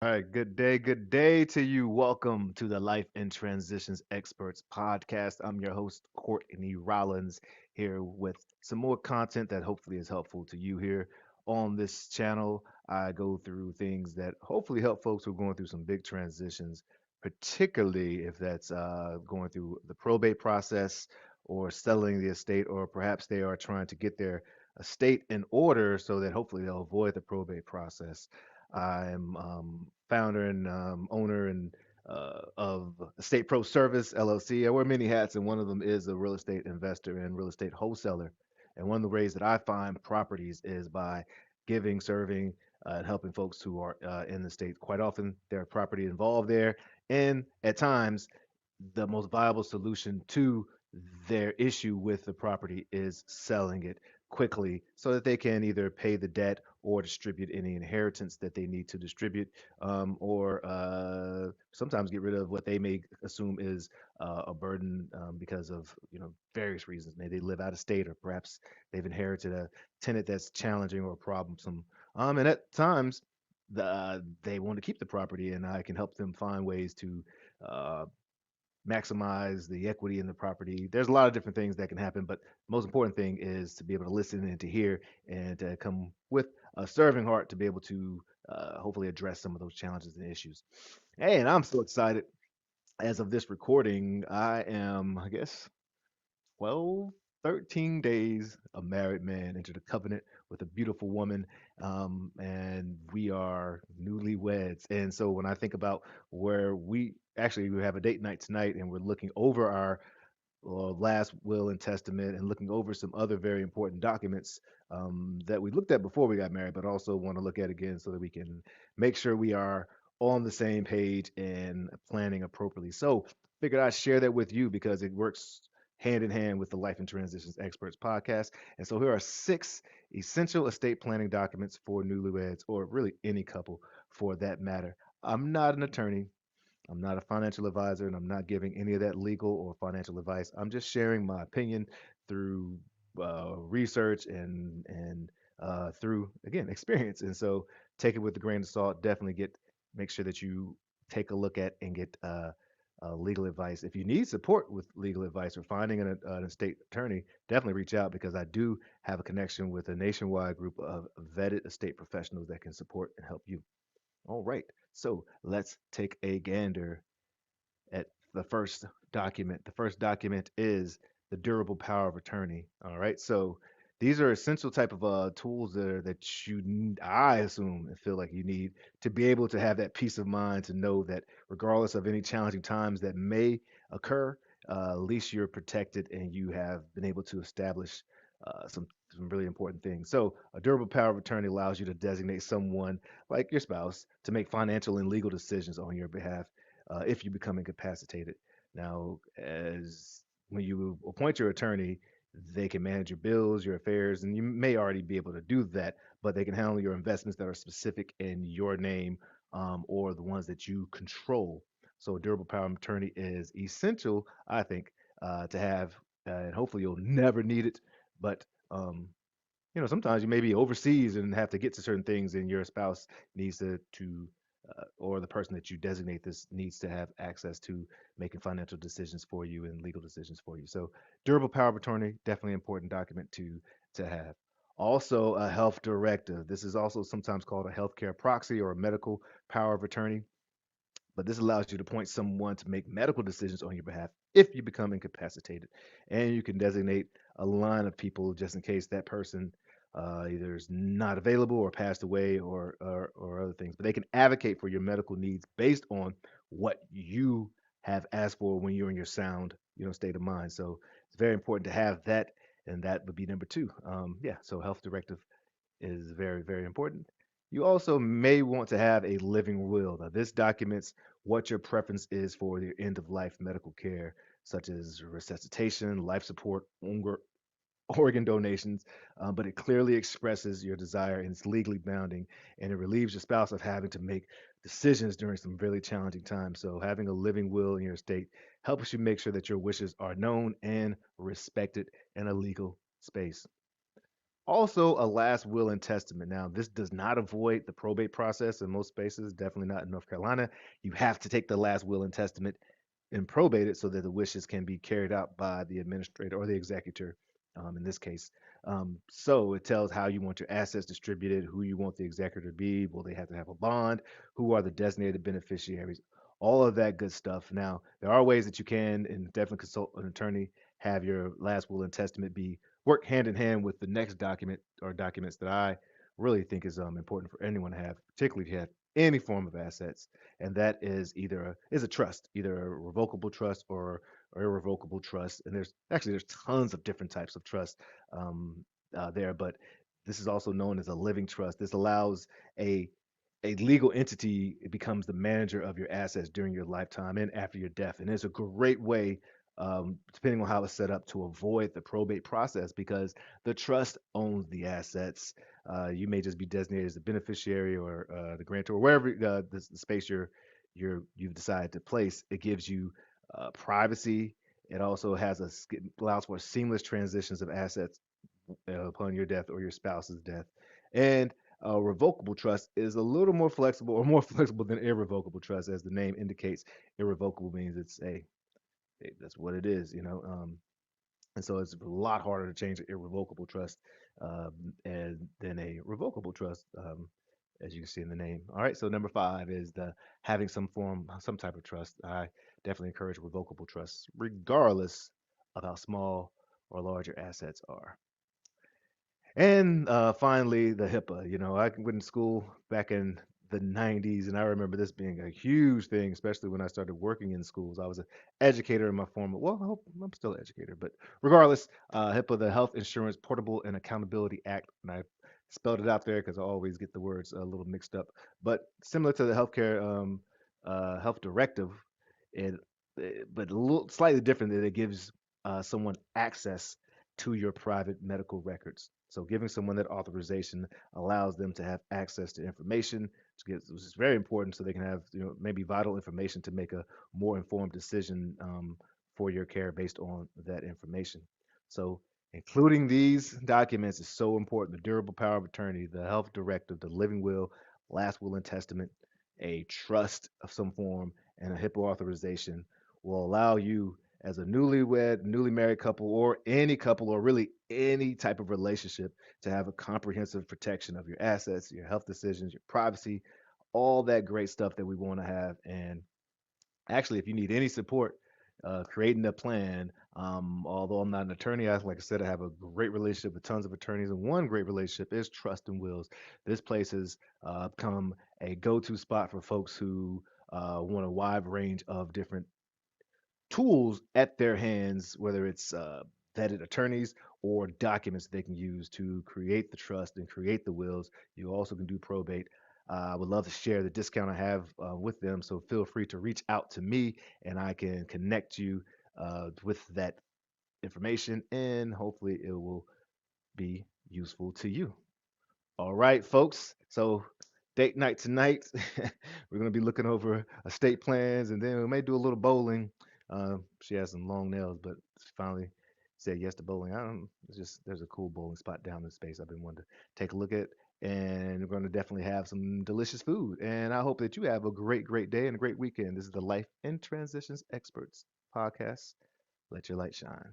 All right, good day to you. Welcome to the Life and Transitions Experts podcast. I'm your host, Courtney Rollins, here with some more content that hopefully is helpful to you here on this channel. I go through things that hopefully help folks who are going through some big transitions, particularly if that's going through the probate process or settling the estate, or perhaps they are trying to get their estate in order so that hopefully they'll avoid the probate process. I'm founder and owner and of Estate Pro Service LLC. I wear many hats, and one of them is a real estate investor and real estate wholesaler. And one of the ways that I find properties is by giving, serving, and helping folks who are in the state. Quite often, their property involved there, and at times, the most viable solution to their issue with the property is selling it quickly so that they can either pay the debt or distribute any inheritance that they need to distribute, or sometimes get rid of what they may assume is a burden because of various reasons. Maybe they live out of state, or perhaps they've inherited a tenant that's challenging or problemsome. And at times, they want to keep the property, and I can help them find ways to uh, maximize the equity in the property. There's a lot of different things that can happen, but the most important thing is to be able to listen and to hear and to come with a serving heart to be able to hopefully address some of those challenges and issues. Hey, and I'm so excited. As of this recording, I am, I guess, 12, 13 days a married man into the covenant with a beautiful woman. And we are newlyweds. And so when I think about where we have a date night tonight, and we're looking over our last will and testament and looking over some other very important documents that we looked at before we got married, but also want to look at again so that we can make sure we are on the same page and planning appropriately. So, figured I'd share that with you because it works hand in hand with the Life and Transitions Experts podcast. And so, here are six essential estate planning documents for newlyweds, or really any couple for that matter. I'm not an attorney. I'm not a financial advisor, and I'm not giving any of that legal or financial advice. I'm just sharing my opinion through research and through again experience. And so take it with a grain of salt. Definitely make sure that you take a look at and get legal advice. If you need support with legal advice or finding an estate attorney, definitely reach out because I do have a connection with a nationwide group of vetted estate professionals that can support and help you. All right. So let's take a gander at the first document. The first document is the durable power of attorney. All right. So these are essential type of tools that I assume and feel like you need to be able to have that peace of mind to know that regardless of any challenging times that may occur, at least you're protected and you have been able to establish some really important things. So, a durable power of attorney allows you to designate someone like your spouse to make financial and legal decisions on your behalf if you become incapacitated. Now, as when you appoint your attorney, they can manage your bills, your affairs, and you may already be able to do that, but they can handle your investments that are specific in your name or the ones that you control. So, a durable power of attorney is essential, I think, to have, and hopefully you'll never need it. But sometimes you may be overseas and have to get to certain things, and your spouse needs to or the person that you designate this needs to have access to making financial decisions for you and legal decisions for you. So, durable power of attorney, definitely important document to have. Also, a health directive. This is also sometimes called a healthcare proxy or a medical power of attorney, but this allows you to appoint someone to make medical decisions on your behalf if you become incapacitated. And you can designate a line of people just in case that person either is not available or passed away or other things. But they can advocate for your medical needs based on what you have asked for when you're in your sound, state of mind. So it's very important to have that, and that would be number two. Yeah, so health directive is very, very important. You also may want to have a living will. Now, this documents what your preference is for your end of life medical care, such as resuscitation, life support, organ donations, but it clearly expresses your desire and it's legally bounding, and it relieves your spouse of having to make decisions during some really challenging times. So, having a living will in your estate helps you make sure that your wishes are known and respected in a legal space. Also, a last will and testament. Now, this does not avoid the probate process in most spaces, definitely not in North Carolina. You have to take the last will and testament and probate it so that the wishes can be carried out by the administrator or the executor, in this case. So it tells how you want your assets distributed, who you want the executor to be. Will they have to have a bond? Who are the designated beneficiaries? All of that good stuff. Now, there are ways that you can, and definitely consult an attorney, have your last will and testament be work hand in hand with the next document or documents that I really think is important for anyone to have, particularly if you have any form of assets, and that is is a trust, either a revocable trust or irrevocable trust. And there's tons of different types of trust there, but this is also known as a living trust. This allows a a legal entity, it becomes the manager of your assets during your lifetime and after your death. And it's a great way, depending on how it's set up, to avoid the probate process because the trust owns the assets. You may just be designated as the beneficiary or the grantor, or wherever the space you've decided to place. It gives you privacy. It also allows for seamless transitions of assets upon your death or your spouse's death. And revocable trust is a little more flexible or more flexible than irrevocable trust, as the name indicates. Irrevocable means that's what it is, you know. And so it's a lot harder to change an irrevocable trust than a revocable trust, as you can see in the name. All right, so number five is the having some type of trust. I definitely encourage revocable trusts, regardless of how small or large your assets are. And finally, the HIPAA. You know, I went to school back in the 90s, and I remember this being a huge thing, especially when I started working in schools. I was an educator in my former, well, I hope I'm still an educator, but regardless, HIPAA, the Health Insurance Portable and Accountability Act, and I spelled it out there because I always get the words a little mixed up. But similar to the healthcare health directive, it, but a little slightly different that it gives someone access to your private medical records. So giving someone that authorization allows them to have access to information, which is very important, so they can have maybe vital information to make a more informed decision for your care based on that information. So including these documents is so important: the durable power of attorney, the health directive, the living will, last will and testament, a trust of some form, and a HIPAA authorization will allow you as a newlywed, newly married couple, or any couple, or really any type of relationship, to have a comprehensive protection of your assets, your health decisions, your privacy, all that great stuff that we want to have. And actually, if you need any support creating a plan, although I'm not an attorney, like I said, I have a great relationship with tons of attorneys, and one great relationship is Trust and Wills. This place has become a go-to spot for folks who want a wide range of different tools at their hands, whether it's vetted attorneys or documents they can use to create the trust and create the wills. You also can do probate. I would love to share the discount I have with them, so feel free to reach out to me and I can connect you with that information, and hopefully it will be useful to you. All right, folks. So date night tonight. We're gonna be looking over estate plans, and then we may do a little bowling. She has some long nails, but she finally said yes to bowling. I don't. It's just there's a cool bowling spot down in space I've been wanting to take a look at, and we're gonna definitely have some delicious food. And I hope that you have a great day and a great weekend. This is the Life in Transitions Experts podcast. Let your light shine.